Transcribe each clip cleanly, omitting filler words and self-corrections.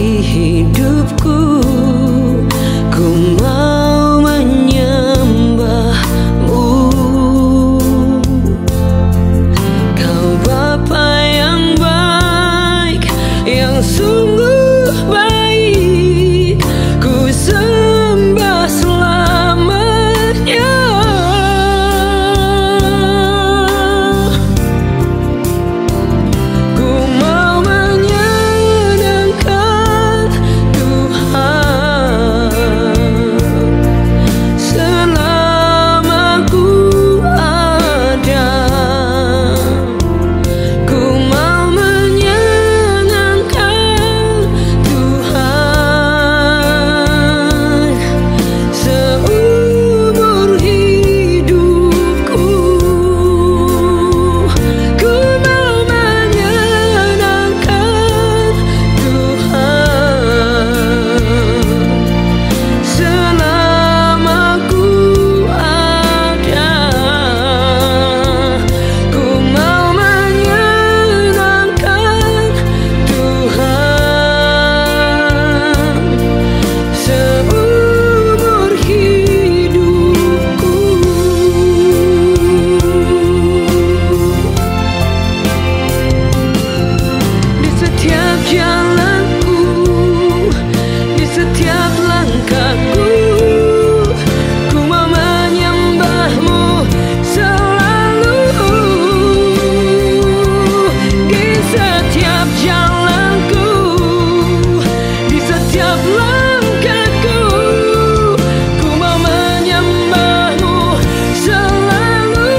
hidupku, ku mau menyembahmu. Kau Bapa yang baik, yang sungguh baik, ku sembah selamanya. Ku mau menyenangkan Tuhan selama ku ada. Ku mau menyenangkan Tuhan seumur hidupku. Ku mau menyenangkan Tuhan selama ku ada. Ku mau menyenangkan Tuhan seumur hidupku. Di setiap jalanku, di setiap langkahku, ku mau menyembahmu selalu. Di setiap jalanku, di setiap langkahku, ku mau menyembahmu selalu.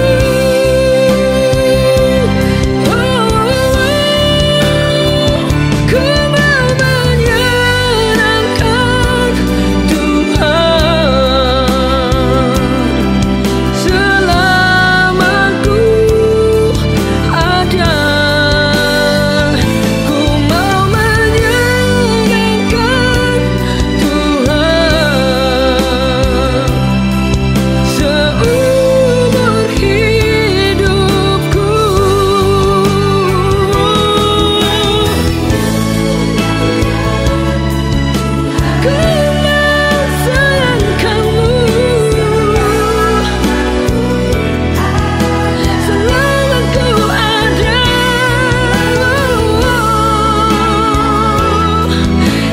Ku mau menyenangkan Tuhan selama ku ada. Ku mau menyenangkan Tuhan seumur hidupku. Ku mau sayangkanmu selama ku ada.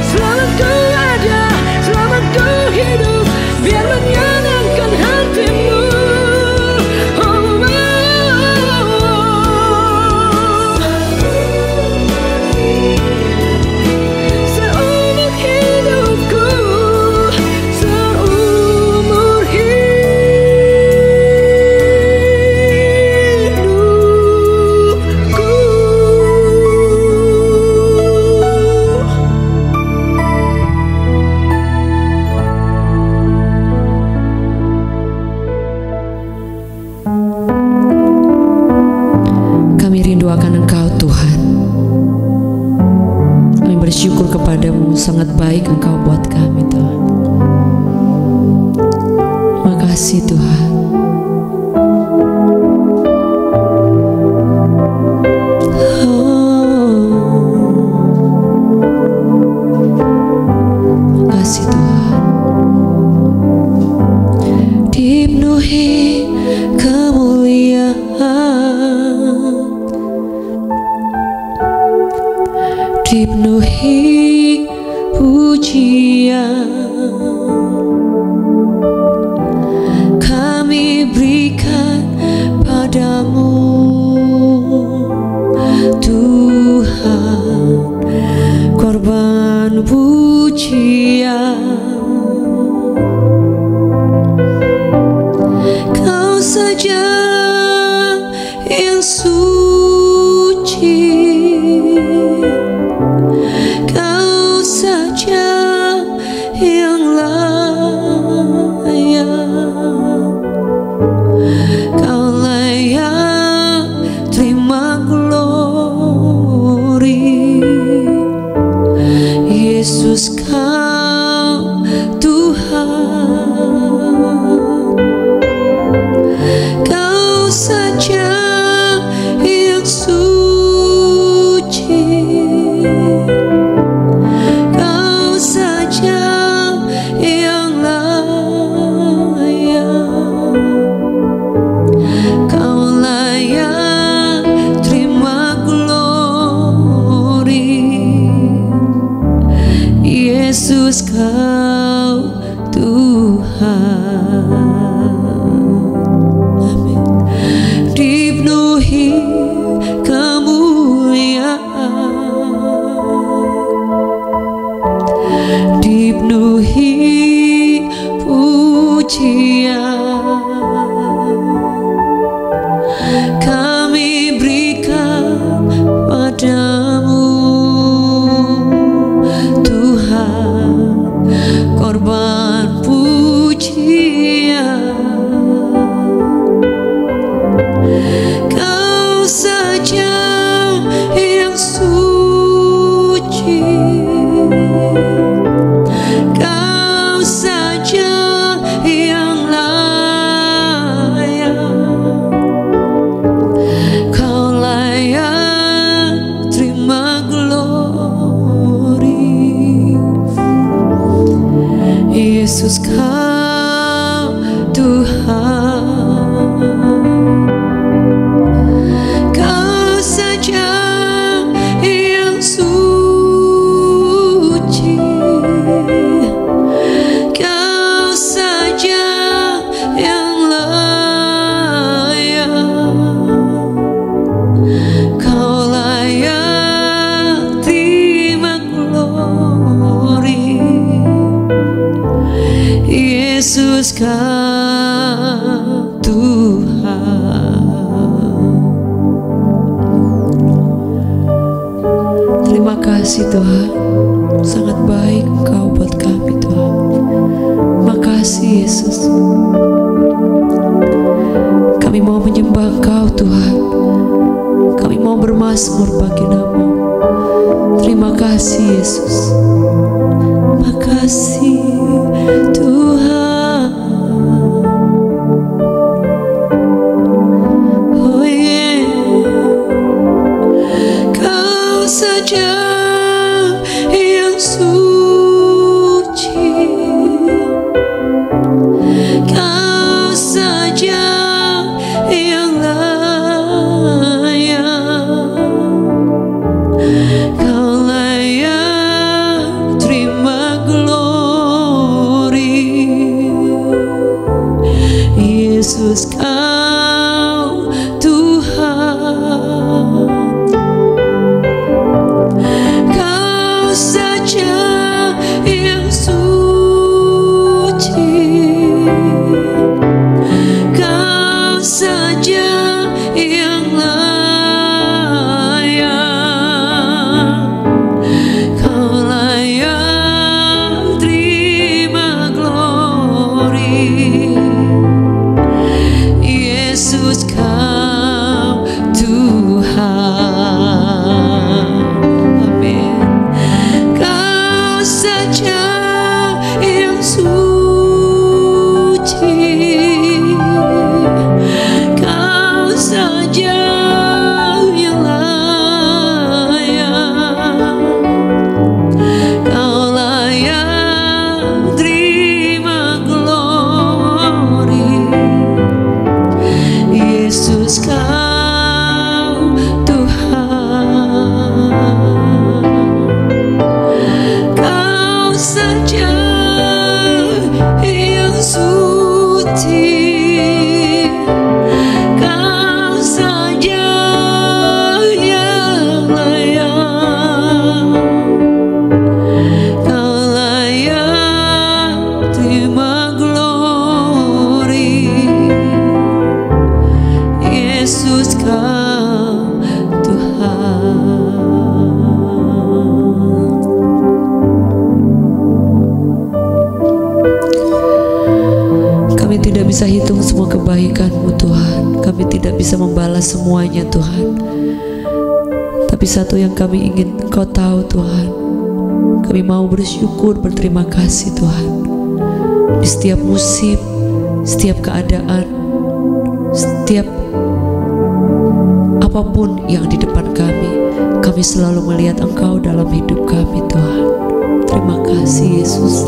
Selama ku ada, selama ku hidup, biar menyenangkan hatimu. Seumur hidupku, seumur hidupku. Kami rindu akan Engkau Tuhan. Kami bersyukur kepadamu, sangat baik Engkau buat kami Tuhan. Makasih Tuhan. Makasih Tuhan. Dipenuhi kemuliaan, dipenuhi pujian, kami berikan padamu Tuhan, korban pujian. Kau saja yang suci, Kau saja yang layak. Yesus Kau Tuhan. Amin. Dipenuhi kemuliaan, dipenuhi pujian, kami berikan padamu Tuhan, korban pujian. Kau saja yang suci, Kau saja yang layak, Kau layak terima glory. Yesus Kau Tuhan, Kau saja yang suci, Kau saja yang layak, Kau layak terima glory. Yesus Kau Tuhan. Terima kasih Tuhan, sangat baik Engkau buat kami Tuhan. Makasih Yesus. Kami mau menyembah Engkau Tuhan, kami mau bermazmur bagi nama. Terima kasih Yesus. Makasih Tuhan. Oh yeah. Kau saja yang suci, Kau saja yang layak, Kau layak terima glory. Yesus Kau Tuhan, Kau saja yang suci, Kau saja yang layak, Kau layak terima glory. Yesus Kau Tuhan. Amin. Kau saja yang suci, Kau saja yang layak, Kau layak terima glory. Yesus Kau Tuhan, Kau saja yang suci, Kau saja yang layak, Kau layak terima glory. Yesus Kau Tuhan. Kami tidak bisa hitung semua kebaikan-Mu Tuhan, kami tidak bisa membalas semuanya Tuhan. Tapi satu yang kami ingin Engkau tahu Tuhan, kami mau bersyukur, berterima kasih Tuhan. Di setiap musim, setiap keadaan, setiap apapun yang di depan kami selalu melihat Engkau dalam hidup kami Tuhan. Terima kasih Yesus,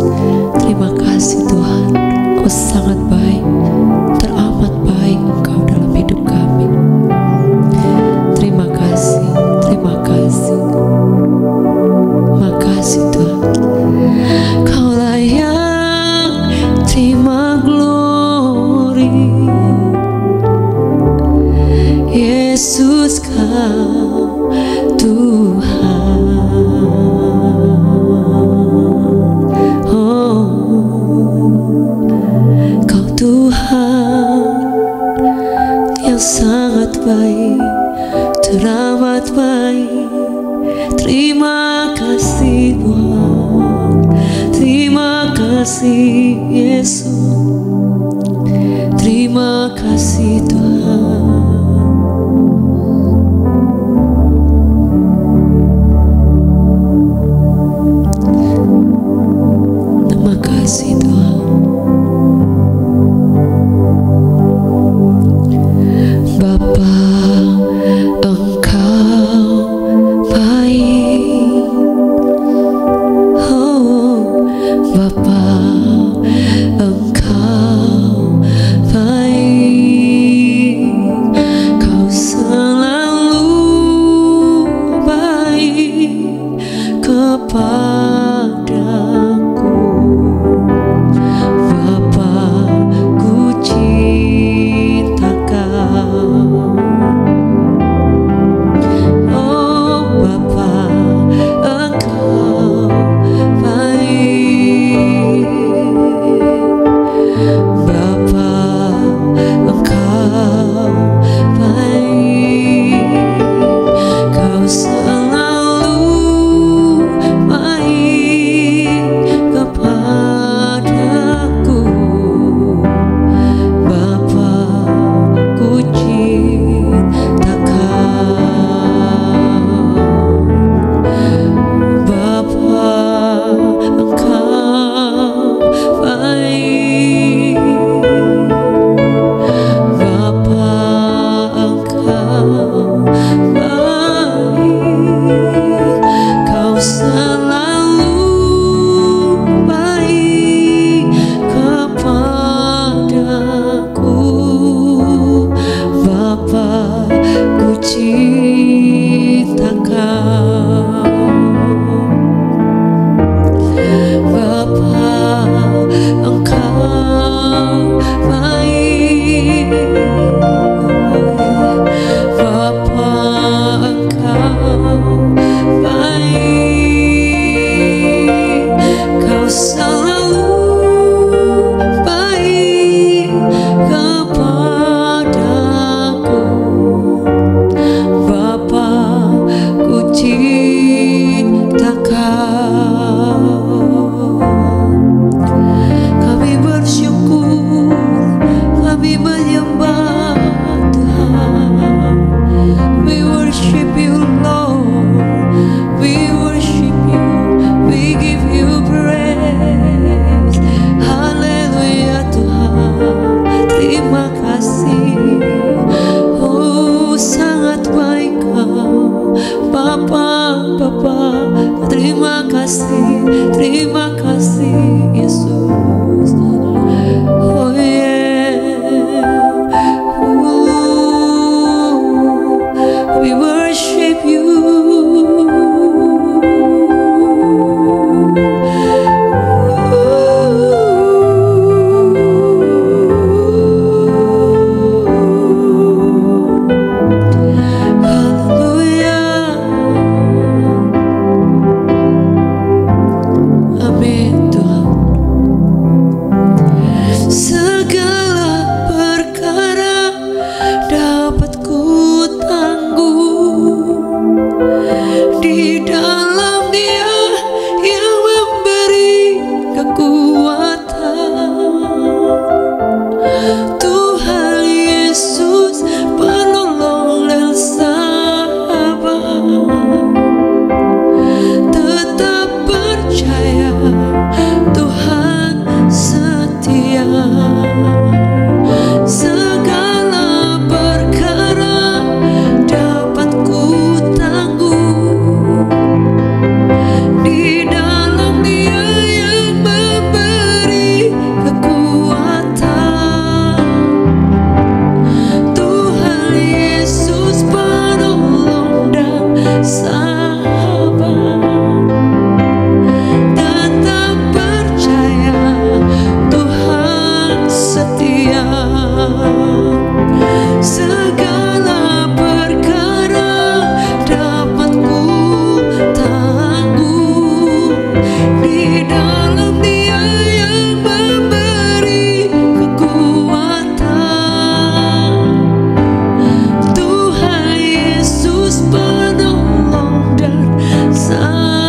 terima kasih Tuhan. Engkau sangat baik, teramat baik Engkau dalam hidup kami. Terima kasih, terima kasih. Makasih Tuhan. Terima kasih Tuhan, terima kasih Yesus, terima kasih Tuhan. Terima kasih Tuhan. Bapa, Engkau baik. Oh Bapa, Engkau baik. Kau selalu baik kepadaku. Bapa, ku cinta Kau. Oh Bapa, Engkau baik. Bapa, Engkau baik. Kau selalu baik kepadaku. Bapa, ku cinta Kau. Bapa, Engkau baik. Bapa, Engkau baik. Kau selalu baik kepadaku. Bapa, ku cinta Kau. Bapa, Engkau baik. Bapa, Engkau baik. Kau selalu baik kepadaku. Bapa, ku cinta Kau. Kami bersyukur, kami menyembah Tuhan. We worship you Lord, we worship you, we give you praise. Haleluya Tuhan, terima kasih. Oh sangat baik Kau Bapa, Bapa, terima kasih Yesus. Oh yeah. We worship you. Haleluya. Amin Tuhan. Segala perkara dapat ku tanggung di dalam Dia yang memberi kekuatan. Tuhan Yesus penolong dan sahabat. Tetap percaya Tuhan setia. Segala perkara dapat ku tanggung di dalam Dia yang memberi kekuatan. Tuhan Yesus penolong dan sahabat. Tetap percaya Tuhan setia. Segala perkara dapat ku tanggung di dalam Dia yang memberi kekuatan. Tuhan Yesus penolong dan sahabat.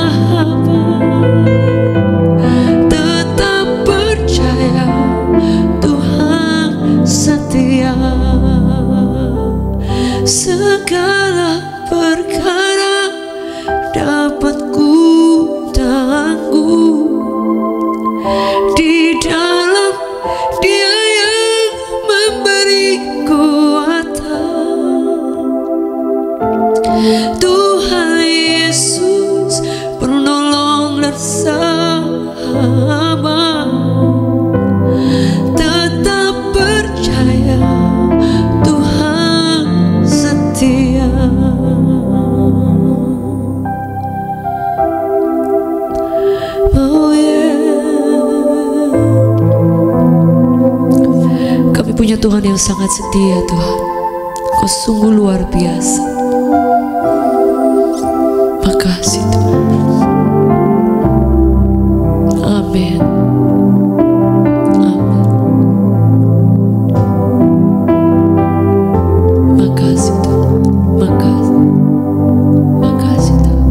dapat ku tangguh di dalam Dia yang memberi kuatan. Tuhan Yesus penolong dan sahabat, tetap percaya Tuhan setia. Oh yeah. Kami punya Tuhan yang sangat setia, Tuhan. Kau sungguh luar biasa. Makasih Tuhan. Amin. Amin. Makasih Tuhan. Makasih. Makasih Tuhan.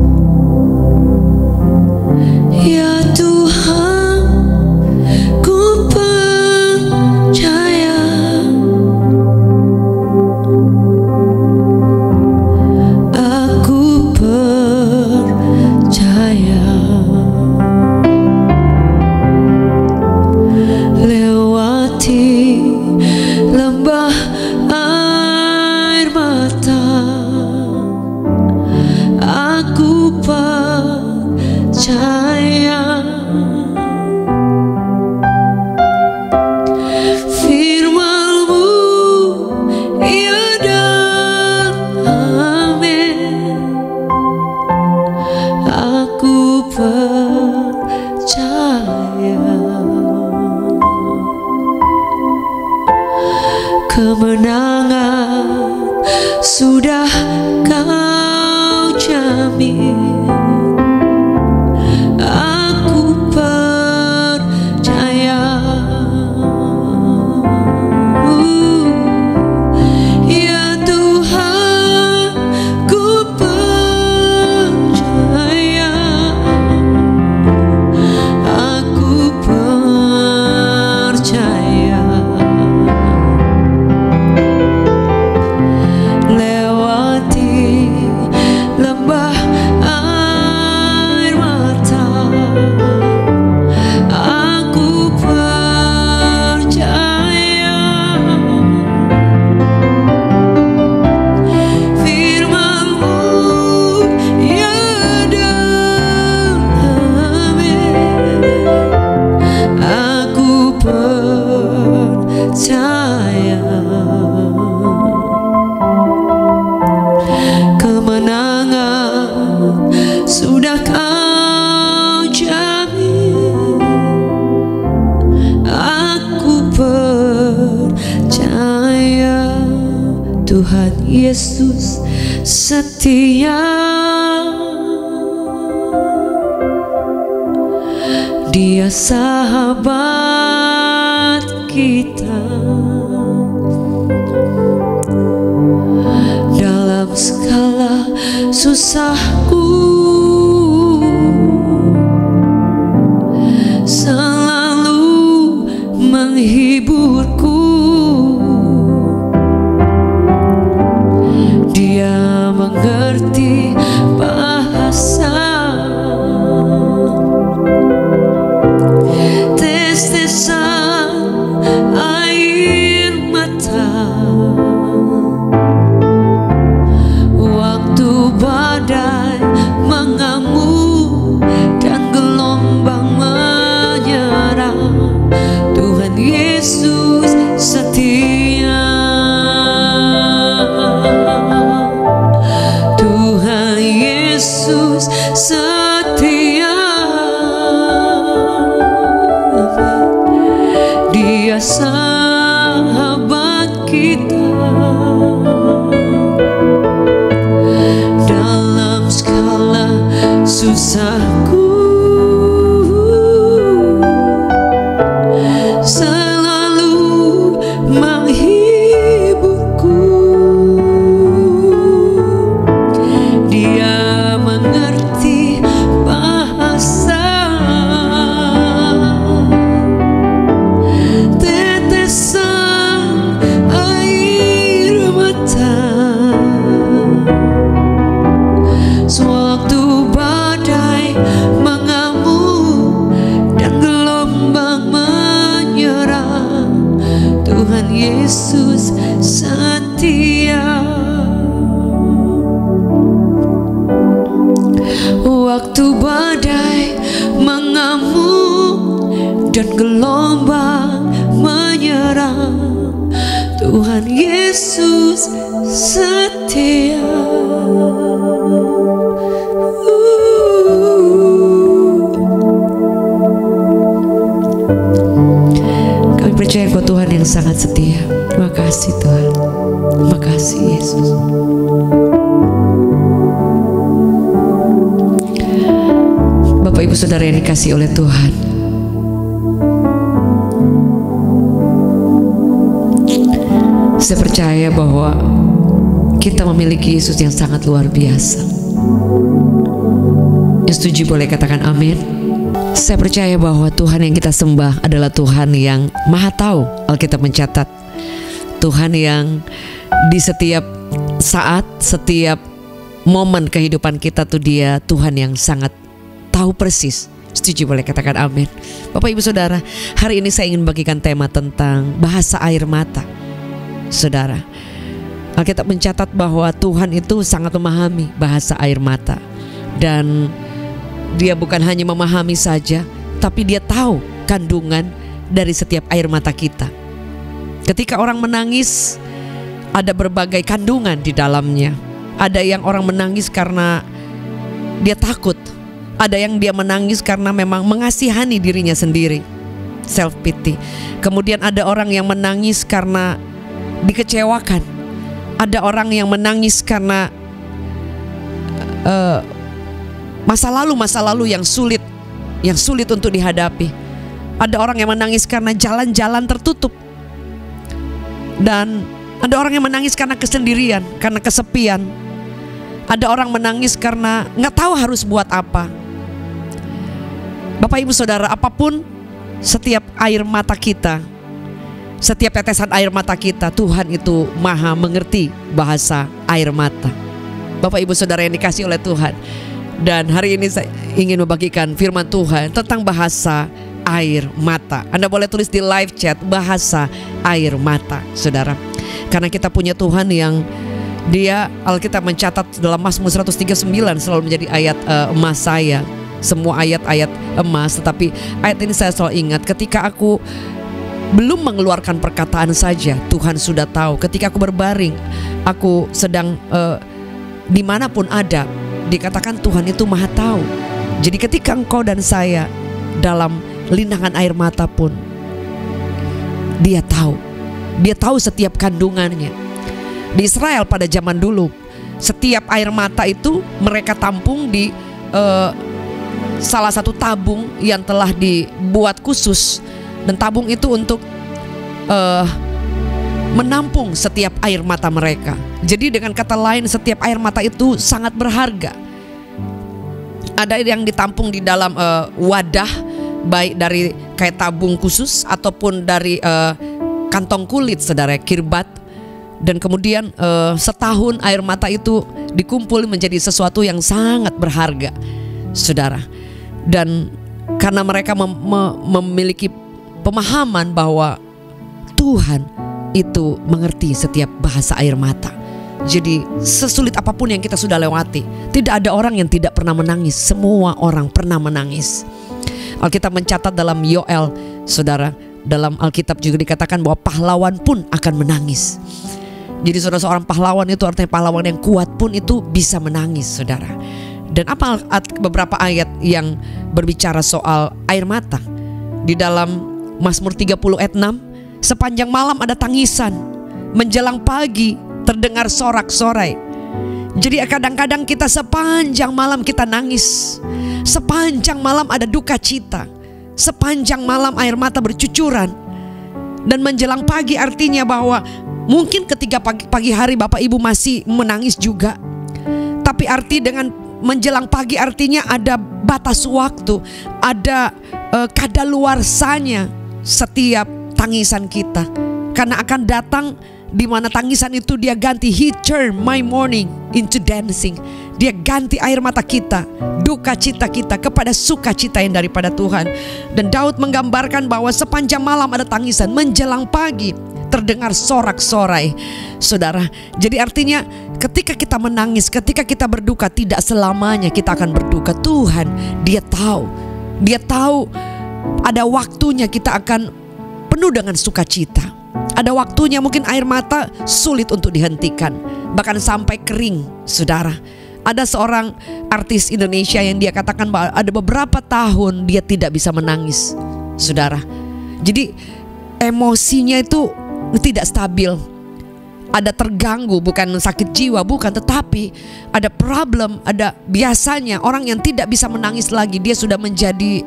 Ya Tuhan, ku percaya aku percaya lewati lembah air mata, aku percaya firman-Mu iya dan amin. Aku percaya kemenangan sudah Kau jamin. Aku percaya, ya Tuhan, ku percaya aku percaya lewati lembah air mata, aku percaya firman-Mu ya dan amin. Aku percaya kemenangan sudah Kau jamin. Aku percaya Tuhan Yesus setia. Dia sahabat kita dalam segala susahku, selalu menghiburku. Dia mengerti bahasa tes-tesan air mata, waktu badai mengamuk dan gelombang menyerang. Tuhan Yesus setia. Tuhan Yesus setia. Dia sahabat kita dalam segala susahku, selalu menghiburku. Dia mengerti bahasa tetesan air mata, sewaktu waktu badai mengamuk dan gelombang menyerang, Tuhan Yesus setia. Kami percaya Engkau Tuhan yang sangat setia. Terima kasih Tuhan. Terima kasih Yesus. Bapak Ibu Saudara yang dikasihi oleh Tuhan, saya percaya bahwa kita memiliki Yesus yang sangat luar biasa. Yang setuju boleh katakan amin. Saya percaya bahwa Tuhan yang kita sembah adalah Tuhan yang Maha Tahu. Alkitab mencatat Tuhan yang di setiap saat, setiap momen kehidupan kita tuh Dia Tuhan yang sangat tahu persis. Setuju boleh katakan amin. Bapak Ibu Saudara, hari ini saya ingin bagikan tema tentang bahasa air mata. Saudara, Alkitab mencatat bahwa Tuhan itu sangat memahami bahasa air mata. Dan Dia bukan hanya memahami saja, tapi Dia tahu kandungan dari setiap air mata kita. Ketika orang menangis, ada berbagai kandungan di dalamnya. Ada yang orang menangis karena dia takut. Ada yang dia menangis karena memang mengasihani dirinya sendiri, self pity. Kemudian ada orang yang menangis karena dikecewakan. Ada orang yang menangis karena masa lalu yang sulit untuk dihadapi. Ada orang yang menangis karena jalan-jalan tertutup. Dan ada orang yang menangis karena kesendirian, karena kesepian. Ada orang menangis karena nggak tahu harus buat apa. Bapak Ibu Saudara, apapun setiap air mata kita, setiap tetesan air mata kita, Tuhan itu Maha mengerti bahasa air mata. Bapak Ibu Saudara yang dikasihi oleh Tuhan, dan hari ini saya ingin membagikan firman Tuhan tentang bahasa air mata. Anda boleh tulis di live chat bahasa air mata, saudara. Karena kita punya Tuhan yang Dia, Alkitab mencatat dalam Mazmur 139 selalu menjadi ayat emas saya. Semua ayat-ayat emas, tetapi ayat ini saya selalu ingat. Ketika aku belum mengeluarkan perkataan saja, Tuhan sudah tahu. Ketika aku berbaring, aku sedang dimanapun ada, dikatakan Tuhan itu Maha tahu. Jadi ketika engkau dan saya dalam linangan air mata pun, Dia tahu. Dia tahu setiap kandungannya. Di Israel pada zaman dulu, setiap air mata itu mereka tampung di salah satu tabung yang telah dibuat khusus. Dan tabung itu untuk menampung setiap air mata mereka. Jadi dengan kata lain, setiap air mata itu sangat berharga. Ada yang ditampung di dalam wadah, baik dari kayak tabung khusus ataupun dari kantong kulit, saudara, kirbat. Dan kemudian setahun air mata itu dikumpul menjadi sesuatu yang sangat berharga, saudara. Dan karena mereka memiliki pemahaman bahwa Tuhan itu mengerti setiap bahasa air mata. Jadi sesulit apapun yang kita sudah lewati, tidak ada orang yang tidak pernah menangis. Semua orang pernah menangis. Alkitab mencatat dalam Yoel, saudara, dalam Alkitab juga dikatakan bahwa pahlawan pun akan menangis. Jadi saudara, seorang pahlawan itu artinya pahlawan yang kuat pun itu bisa menangis, saudara. Dan apa beberapa ayat yang berbicara soal air mata? Di dalam Mazmur 30 ayat 6, sepanjang malam ada tangisan, menjelang pagi terdengar sorak-sorai. Jadi kadang-kadang kita sepanjang malam kita nangis, sepanjang malam ada duka cita, sepanjang malam air mata bercucuran. Dan menjelang pagi artinya bahwa mungkin ketika pagi hari Bapak Ibu masih menangis juga, tapi arti dengan menjelang pagi artinya ada batas waktu, ada kadaluarsanya setiap tangisan kita. Karena akan datang di mana tangisan itu Dia ganti, He turn my mourning into dancing. Dia ganti air mata kita, duka cita kita kepada sukacita yang daripada Tuhan. Dan Daud menggambarkan bahwa sepanjang malam ada tangisan, menjelang pagi terdengar sorak-sorai, saudara. Jadi artinya ketika kita menangis, ketika kita berduka, tidak selamanya kita akan berduka. Tuhan, Dia tahu ada waktunya kita akan penuh dengan sukacita. Ada waktunya mungkin air mata sulit untuk dihentikan, bahkan sampai kering, saudara. Ada seorang artis Indonesia yang dia katakan bahwa ada beberapa tahun dia tidak bisa menangis, saudara. Jadi emosinya itu tidak stabil. Ada terganggu, bukan sakit jiwa, bukan, tetapi ada problem. Ada biasanya orang yang tidak bisa menangis lagi, dia sudah menjadi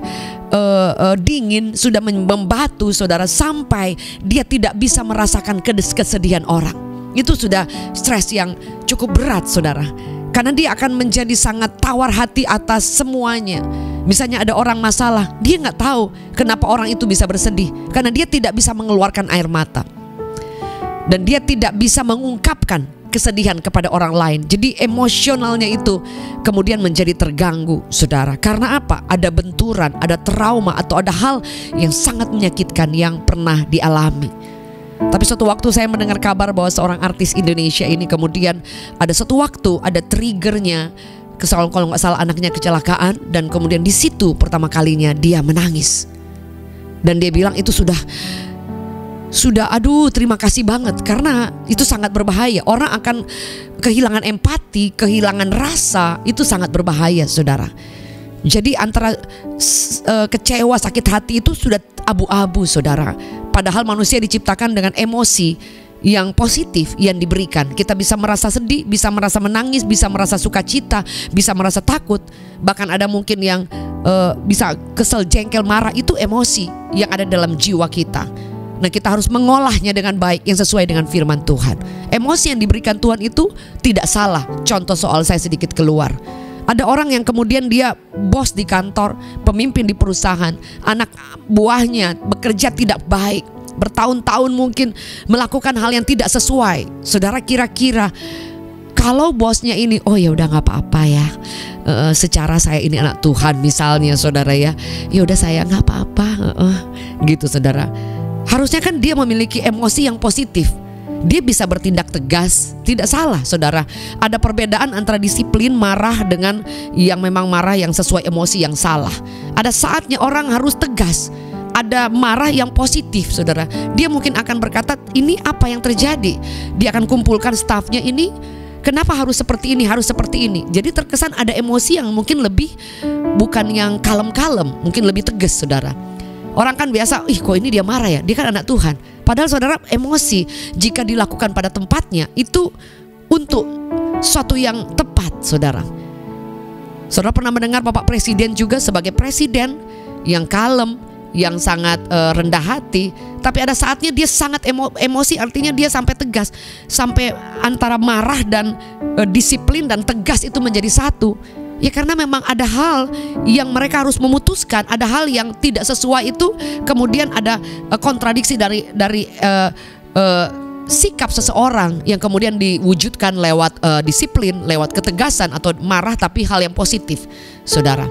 dingin, sudah membatu, saudara, sampai dia tidak bisa merasakan kesedihan orang. Itu sudah stres yang cukup berat, saudara. Karena dia akan menjadi sangat tawar hati atas semuanya. Misalnya ada orang masalah, dia nggak tahu kenapa orang itu bisa bersedih, karena dia tidak bisa mengeluarkan air mata. Dan dia tidak bisa mengungkapkan kesedihan kepada orang lain. Jadi emosionalnya itu kemudian menjadi terganggu, saudara. Karena apa? Ada benturan, ada trauma, atau ada hal yang sangat menyakitkan yang pernah dialami. Tapi suatu waktu saya mendengar kabar bahwa seorang artis Indonesia ini kemudian ada suatu waktu ada triggernya, kalau nggak salah anaknya kecelakaan, dan kemudian di situ pertama kalinya dia menangis. Dan dia bilang itu sudah aduh terima kasih banget, karena itu sangat berbahaya. Orang akan kehilangan empati, kehilangan rasa, itu sangat berbahaya, saudara. Jadi antara kecewa, sakit hati itu sudah abu-abu, saudara. Padahal manusia diciptakan dengan emosi yang positif yang diberikan. Kita bisa merasa sedih, bisa merasa menangis, bisa merasa sukacita, bisa merasa takut. Bahkan ada mungkin yang bisa kesel, jengkel, marah. Itu emosi yang ada dalam jiwa kita. Nah, kita harus mengolahnya dengan baik yang sesuai dengan firman Tuhan. Emosi yang diberikan Tuhan itu tidak salah. Contoh soal saya sedikit keluar. Ada orang yang kemudian dia bos di kantor, pemimpin di perusahaan, anak buahnya bekerja tidak baik, bertahun-tahun mungkin melakukan hal yang tidak sesuai. Saudara, kira-kira kalau bosnya ini, oh ya udah nggak apa-apa ya, secara saya ini anak Tuhan misalnya, saudara ya udah saya nggak apa-apa, gitu, saudara. Harusnya kan dia memiliki emosi yang positif. Dia bisa bertindak tegas, tidak salah, saudara. Ada perbedaan antara disiplin marah dengan yang memang marah yang sesuai emosi yang salah. Ada saatnya orang harus tegas. Ada marah yang positif, saudara. Dia mungkin akan berkata, ini apa yang terjadi? Dia akan kumpulkan stafnya, ini kenapa harus seperti ini, harus seperti ini. Jadi terkesan ada emosi yang mungkin lebih, bukan yang kalem-kalem, mungkin lebih tegas, saudara. Orang kan biasa, kok ini dia marah ya, dia kan anak Tuhan. Padahal saudara, emosi jika dilakukan pada tempatnya itu untuk suatu yang tepat, saudara. Saudara pernah mendengar Bapak Presiden juga sebagai presiden yang kalem, yang sangat rendah hati. Tapi ada saatnya dia sangat emosi, artinya dia sampai tegas, sampai antara marah dan disiplin dan tegas itu menjadi satu. Ya karena memang ada hal yang mereka harus memutuskan, ada hal yang tidak sesuai itu, kemudian ada kontradiksi dari sikap seseorang yang kemudian diwujudkan lewat disiplin, lewat ketegasan atau marah tapi hal yang positif, saudara.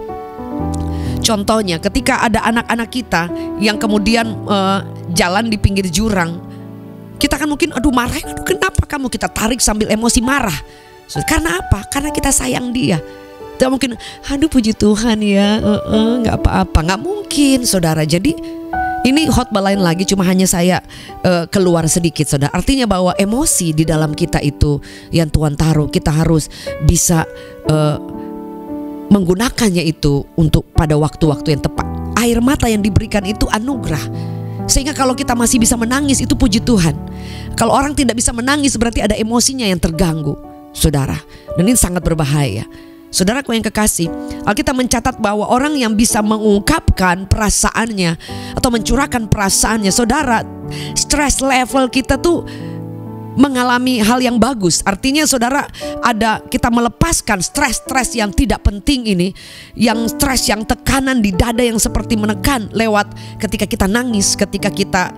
Contohnya ketika ada anak-anak kita yang kemudian jalan di pinggir jurang, kita kan mungkin marah, kenapa kamu, kita tarik sambil emosi marah. Karena apa? Karena kita sayang dia. Tidak mungkin, puji Tuhan ya, nggak apa-apa, nggak mungkin, saudara. Jadi ini khotbah lain lagi, cuma hanya saya keluar sedikit, saudara. Artinya bahwa emosi di dalam kita itu yang Tuhan taruh, kita harus bisa menggunakannya itu untuk pada waktu-waktu yang tepat. Air mata yang diberikan itu anugerah, sehingga kalau kita masih bisa menangis itu puji Tuhan. Kalau orang tidak bisa menangis berarti ada emosinya yang terganggu, saudara. Dan ini sangat berbahaya. Saudaraku yang kekasih, Alkitab mencatat bahwa orang yang bisa mengungkapkan perasaannya atau mencurahkan perasaannya, saudara, stress level kita tuh mengalami hal yang bagus. Artinya saudara, kita melepaskan stres-stres yang tidak penting ini, yang stres, yang tekanan di dada yang seperti menekan lewat ketika kita nangis, ketika kita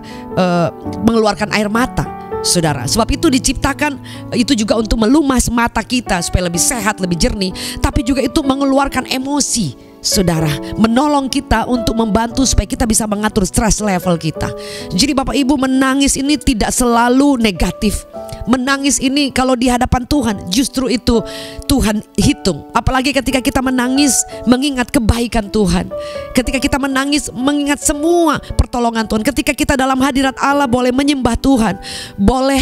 mengeluarkan air mata, saudara. Sebab itu diciptakan itu juga untuk melumas mata kita supaya lebih sehat, lebih jernih, tapi juga itu mengeluarkan emosi, saudara, menolong kita untuk membantu supaya kita bisa mengatur stress level kita. Jadi Bapak Ibu, menangis ini tidak selalu negatif. Menangis ini kalau di hadapan Tuhan justru itu Tuhan hitung. Apalagi ketika kita menangis mengingat kebaikan Tuhan, ketika kita menangis mengingat semua pertolongan Tuhan, ketika kita dalam hadirat Allah boleh menyembah Tuhan, boleh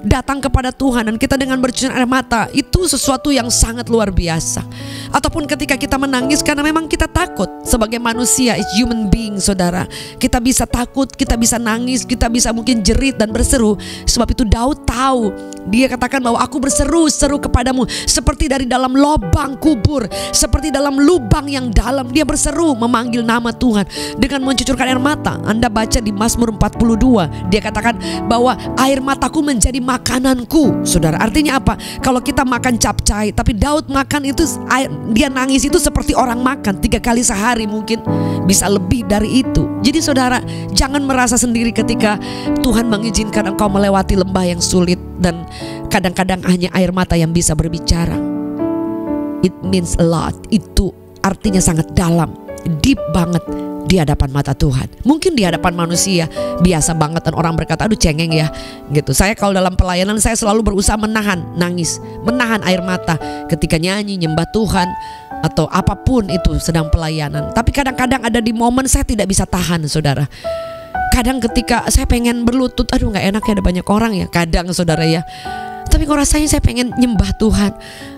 datang kepada Tuhan dan kita dengan bercucuran air mata, itu sesuatu yang sangat luar biasa. Ataupun ketika kita menangis karena memang kita takut. Sebagai manusia, it's human being, saudara, kita bisa takut, kita bisa nangis, kita bisa mungkin jerit dan berseru. Sebab itu Daud tahu, dia katakan bahwa aku berseru-seru kepadamu seperti dari dalam lubang kubur, seperti dalam lubang yang dalam. Dia berseru memanggil nama Tuhan dengan mencucurkan air mata. Anda baca di Mazmur 42, dia katakan bahwa air mataku menjadi makananku, saudara. Artinya apa? Kalau kita makan capcay, tapi Daud makan itu, dia nangis itu seperti orang makan 3 kali sehari, mungkin bisa lebih dari itu. Jadi saudara, jangan merasa sendiri ketika Tuhan mengizinkan engkau melewati lembah yang sulit dan kadang-kadang hanya air mata yang bisa berbicara. It means a lot. Itu artinya sangat dalam, deep banget di hadapan mata Tuhan. Mungkin di hadapan manusia biasa banget dan orang berkata, aduh cengeng ya gitu. Saya kalau dalam pelayanan saya selalu berusaha menahan nangis, menahan air mata ketika nyanyi, nyembah Tuhan atau apapun itu sedang pelayanan. Tapi kadang-kadang ada di momen saya tidak bisa tahan, saudara. Kadang ketika saya pengen berlutut, aduh gak enak ya, ada banyak orang ya, kadang saudara ya. Tapi kok rasanya saya pengen nyembah Tuhan.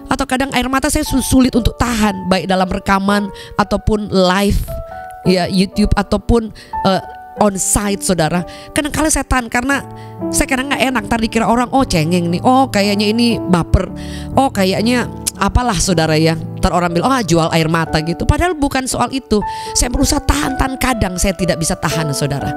Atau kadang air mata saya sulit untuk tahan, baik dalam rekaman ataupun live ya, YouTube ataupun on site, saudara. Kadang-kala saya tahan karena saya kadang gak enak, ntar dikira orang, oh cengeng nih, oh kayaknya ini baper, oh kayaknya apalah, saudara ya. Ntar orang bilang, oh jual air mata gitu. Padahal bukan soal itu. Saya berusaha tahan, kadang saya tidak bisa tahan, saudara.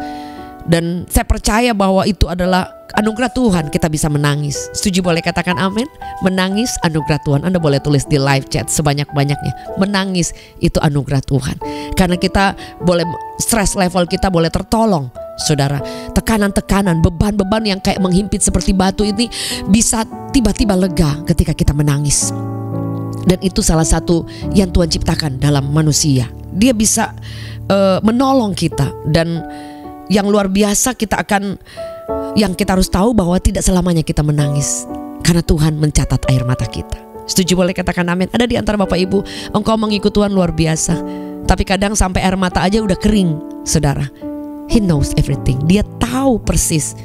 Dan saya percaya bahwa itu adalah anugerah Tuhan, kita bisa menangis. Setuju, boleh katakan amin. Menangis anugerah Tuhan. Anda boleh tulis di live chat sebanyak-banyaknya. Menangis itu anugerah Tuhan. Karena kita boleh, stress level kita boleh tertolong, saudara. Tekanan-tekanan, beban-beban yang kayak menghimpit seperti batu ini bisa tiba-tiba lega ketika kita menangis. Dan itu salah satu yang Tuhan ciptakan dalam manusia. Dia bisa menolong kita. Dan yang luar biasa, yang kita harus tahu bahwa tidak selamanya kita menangis, karena Tuhan mencatat air mata kita. Setuju, boleh katakan amin. Ada di antara Bapak Ibu, engkau mengikut Tuhan luar biasa, tapi kadang sampai air mata aja udah kering, saudara. He knows everything. Dia tahu persis.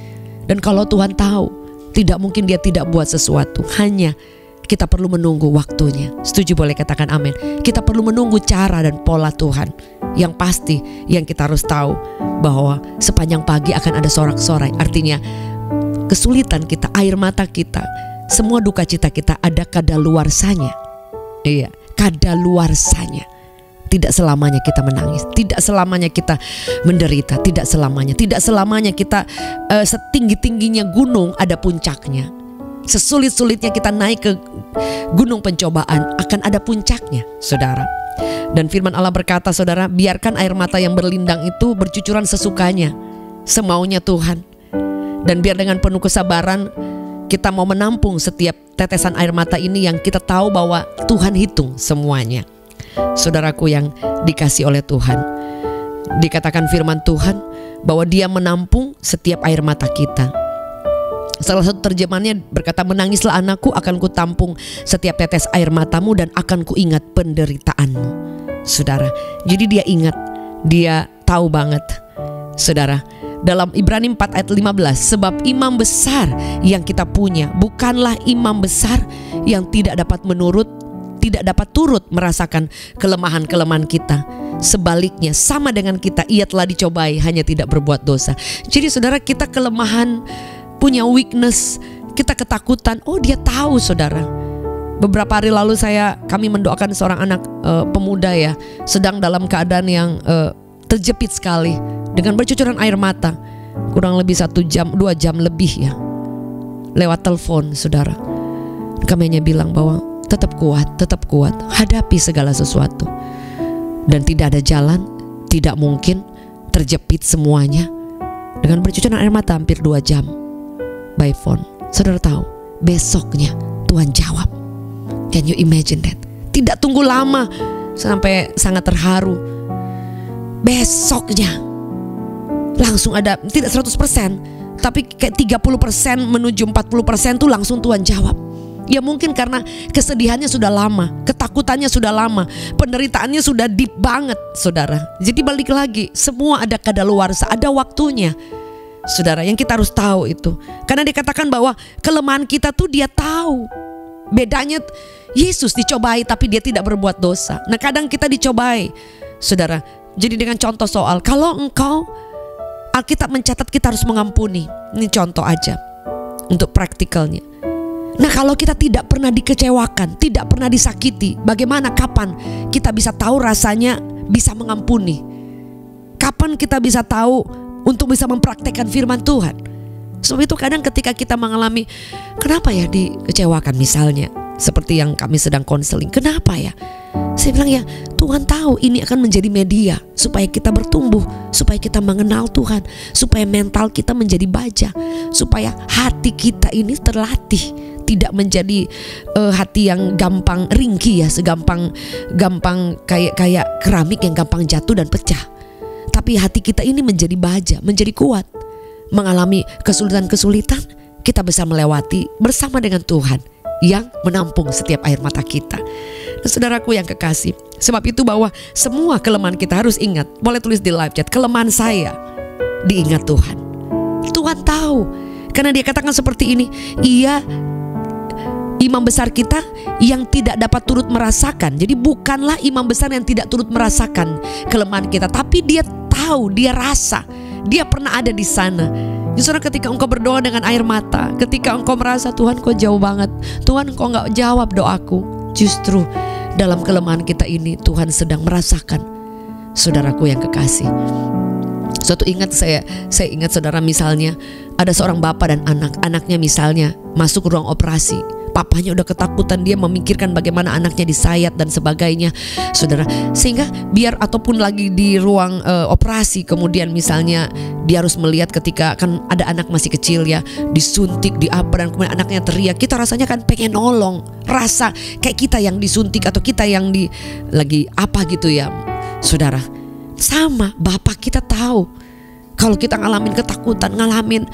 Dan kalau Tuhan tahu, tidak mungkin dia tidak buat sesuatu. Hanya kita perlu menunggu waktunya. Setuju, boleh katakan amin. Kita perlu menunggu cara dan pola Tuhan. Yang pasti yang kita harus tahu bahwa sepanjang pagi akan ada sorak-sorai. Artinya kesulitan kita, air mata kita, semua duka cita kita ada kadaluarsanya. Iya, kadaluarsanya. Tidak selamanya kita menangis, tidak selamanya kita menderita, tidak selamanya kita setinggi-tingginya gunung ada puncaknya. Sesulit-sulitnya kita naik ke gunung pencobaan akan ada puncaknya, saudara. Dan firman Allah berkata, saudara, biarkan air mata yang berlindang itu bercucuran sesukanya, semaunya Tuhan. Dan biar dengan penuh kesabaran kita mau menampung setiap tetesan air mata ini yang kita tahu bahwa Tuhan hitung semuanya. Saudaraku yang dikasih oleh Tuhan, dikatakan firman Tuhan bahwa Dia menampung setiap air mata kita. Salah satu terjemahannya berkata, menangislah anakku, akan ku tampung setiap tetes air matamu dan akan ku ingat penderitaanmu. Saudara, jadi dia ingat, dia tahu banget. Saudara, dalam Ibrani 4 ayat 15, sebab imam besar yang kita punya bukanlah imam besar yang tidak dapat turut merasakan kelemahan-kelemahan kita. Sebaliknya, sama dengan kita, ia telah dicobai, hanya tidak berbuat dosa. Jadi saudara, kita kelemahan, punya weakness, kita ketakutan, oh dia tahu, saudara. Beberapa hari lalu kami mendoakan seorang anak pemuda ya, sedang dalam keadaan yang terjepit sekali dengan bercucuran air mata, kurang lebih 1 jam 2 jam lebih ya, lewat telepon, saudara. Kami hanya bilang bahwa tetap kuat, hadapi segala sesuatu. Dan tidak ada jalan, tidak mungkin, terjepit semuanya. Dengan bercucuran air mata hampir 2 jam by phone. Saudara tahu, besoknya Tuhan jawab. Can you imagine that? Tidak tunggu lama. sampai sangat terharu. Besoknya langsung ada, tidak 100%, tapi kayak 30% menuju 40% tuh langsung Tuhan jawab. Ya mungkin karena kesedihannya sudah lama, ketakutannya sudah lama, penderitaannya sudah deep banget, saudara. Jadi balik lagi, semua ada kadaluarsa, ada waktunya, saudara. Yang kita harus tahu itu, karena dikatakan bahwa kelemahan kita tuh Dia tahu. Bedanya Yesus dicobai tapi Dia tidak berbuat dosa. Nah kadang kita dicobai, saudara. Jadi dengan contoh soal, kalau engkau, Alkitab mencatat kita harus mengampuni. Ini contoh aja untuk praktikalnya. Nah kalau kita tidak pernah dikecewakan, tidak pernah disakiti, bagaimana, kapan kita bisa tahu rasanya bisa mengampuni? Kapan kita bisa tahu untuk bisa mempraktekkan firman Tuhan? Sebab itu kadang ketika kita mengalami, kenapa ya dikecewakan misalnya, seperti yang kami sedang konseling, kenapa ya? Saya bilang ya, Tuhan tahu ini akan menjadi media supaya kita bertumbuh, supaya kita mengenal Tuhan, supaya mental kita menjadi baja, supaya hati kita ini terlatih, tidak menjadi hati yang gampang ringkih ya, segampang kayak keramik yang gampang jatuh dan pecah. Tapi hati kita ini menjadi baja, menjadi kuat. Mengalami kesulitan-kesulitan, kita bisa melewati bersama dengan Tuhan yang menampung setiap air mata kita. Dan saudaraku yang kekasih, sebab itu bahwa semua kelemahan kita harus ingat. Boleh tulis di live chat, kelemahan saya diingat Tuhan. Tuhan tahu, karena Dia katakan seperti ini, Ia imam besar kita yang tidak dapat turut merasakan. Jadi bukanlah imam besar yang tidak turut merasakan kelemahan kita, tapi Dia tahu, Dia rasa, Dia pernah ada di sana. Justru ketika engkau berdoa dengan air mata, ketika engkau merasa Tuhan kok jauh banget, Tuhan kok gak jawab doaku, justru dalam kelemahan kita ini Tuhan sedang merasakan. Saudaraku yang kekasih, suatu saya ingat saudara, misalnya ada seorang bapak dan anaknya misalnya masuk ke ruang operasi. Papanya udah ketakutan, dia memikirkan bagaimana anaknya disayat dan sebagainya, saudara. Sehingga biar ataupun lagi di ruang operasi, kemudian misalnya dia harus melihat ketika kan ada anak masih kecil ya, disuntik, di apa, dan kemudian anaknya teriak, kita rasanya kan pengen nolong. Rasa kayak kita yang disuntik atau kita yang lagi apa gitu ya, saudara. Sama, Bapak kita tahu kalau kita ngalamin ketakutan, ngalamin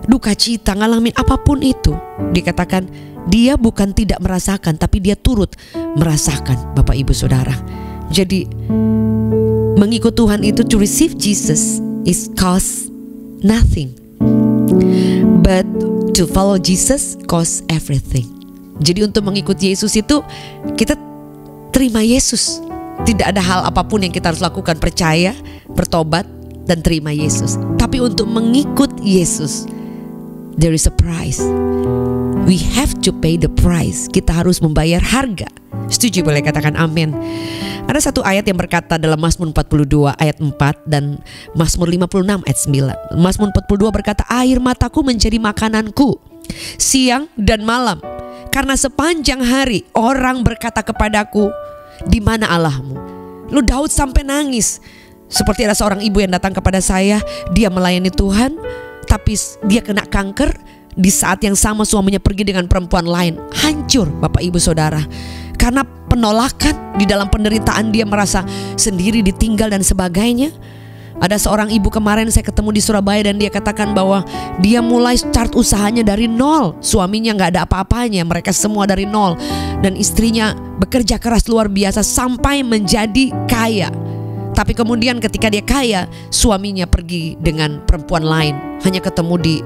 duka cita, ngalamin apapun itu, dikatakan Dia bukan tidak merasakan, tapi Dia turut merasakan, Bapak Ibu Saudara. Jadi mengikut Tuhan itu, to receive Jesus is cost nothing, but to follow Jesus cost everything. Jadi untuk mengikut Yesus itu kita terima Yesus. Tidak ada hal apapun yang kita harus lakukan, percaya, bertobat, dan terima Yesus. Tapi untuk mengikut Yesus, there is a price. We have to pay the price. Kita harus membayar harga. Setuju, boleh katakan amin. Ada satu ayat yang berkata dalam Mazmur 42 ayat 4 dan Mazmur 56 ayat 9. Mazmur 42 berkata, air mataku menjadi makananku siang dan malam, karena sepanjang hari orang berkata kepadaku, di mana Allahmu? Lu Daud sampai nangis. Seperti ada seorang ibu yang datang kepada saya, dia melayani Tuhan, tapi dia kena kanker. Di saat yang sama suaminya pergi dengan perempuan lain. Hancur, Bapak Ibu Saudara, karena penolakan. Di dalam penderitaan dia merasa sendiri, ditinggal dan sebagainya. Ada seorang ibu kemarin saya ketemu di Surabaya, dan dia katakan bahwa dia mulai start usahanya dari nol. Suaminya gak ada apa-apanya, mereka semua dari nol. Dan istrinya bekerja keras luar biasa sampai menjadi kaya. Tapi kemudian ketika dia kaya, suaminya pergi dengan perempuan lain, hanya ketemu di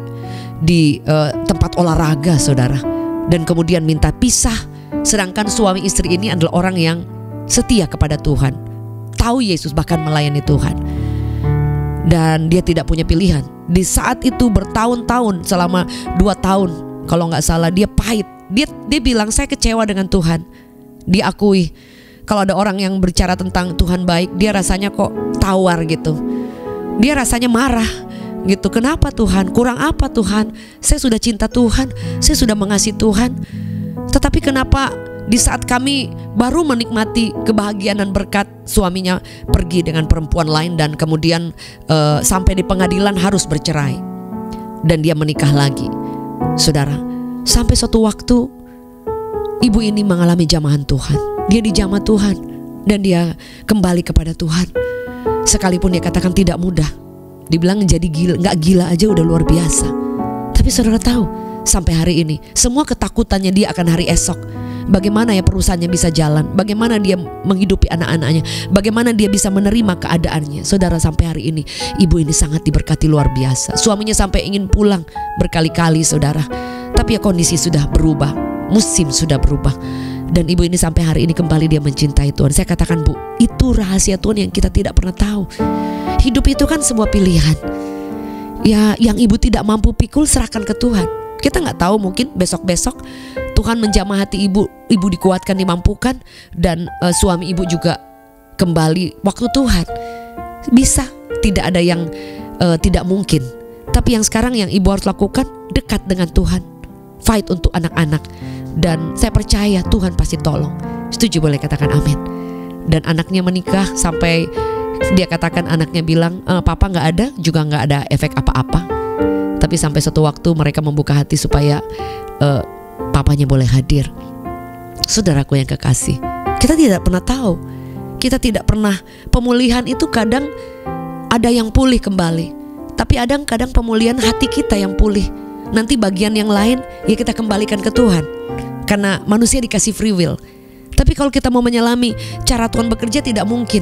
tempat olahraga, saudara, dan kemudian minta pisah. Sedangkan suami istri ini adalah orang yang setia kepada Tuhan, tahu Yesus, bahkan melayani Tuhan, dan dia tidak punya pilihan. Di saat itu bertahun-tahun, selama 2 tahun kalau gak salah, dia pahit. Dia bilang, saya kecewa dengan Tuhan. Diakui, kalau ada orang yang berbicara tentang Tuhan baik, dia rasanya kok tawar gitu. Dia rasanya marah gitu. Kenapa Tuhan? Kurang apa Tuhan? Saya sudah cinta Tuhan, saya sudah mengasihi Tuhan, tetapi kenapa di saat kami baru menikmati kebahagiaan dan berkat, suaminya pergi dengan perempuan lain, dan kemudian sampai di pengadilan harus bercerai, dan dia menikah lagi, saudara. Sampai suatu waktu ibu ini mengalami jamahan Tuhan. Dia dijamah Tuhan, dan dia kembali kepada Tuhan. Sekalipun dia katakan tidak mudah, dibilang jadi gila, nggak gila aja udah luar biasa. Tapi saudara tahu, sampai hari ini semua ketakutannya dia akan hari esok. Bagaimana ya perusahaannya bisa jalan, bagaimana dia menghidupi anak-anaknya, bagaimana dia bisa menerima keadaannya. Saudara, sampai hari ini ibu ini sangat diberkati luar biasa. Suaminya sampai ingin pulang berkali-kali saudara. Tapi ya kondisi sudah berubah, musim sudah berubah. Dan ibu ini sampai hari ini kembali dia mencintai Tuhan. Saya katakan, Bu, itu rahasia Tuhan yang kita tidak pernah tahu. Hidup itu kan sebuah pilihan. Ya, yang ibu tidak mampu pikul serahkan ke Tuhan. Kita nggak tahu, mungkin besok-besok Tuhan menjamah hati ibu, ibu dikuatkan, dimampukan, dan suami ibu juga kembali waktu Tuhan. Bisa, tidak ada yang tidak mungkin. Tapi yang sekarang yang ibu harus lakukan, dekat dengan Tuhan, fight untuk anak-anak, dan saya percaya Tuhan pasti tolong. Setuju, boleh katakan amin. Dan anaknya menikah sampai dia katakan, anaknya bilang, papa nggak ada, juga nggak ada efek apa-apa. Tapi sampai suatu waktu mereka membuka hati supaya papanya boleh hadir. Saudaraku yang kekasih, kita tidak pernah tahu. Kita tidak pernah, pemulihan itu kadang ada yang pulih kembali, tapi ada kadang pemulihan hati kita yang pulih. Nanti bagian yang lain ya kita kembalikan ke Tuhan, karena manusia dikasih free will. Tapi kalau kita mau menyelami cara Tuhan bekerja, tidak mungkin.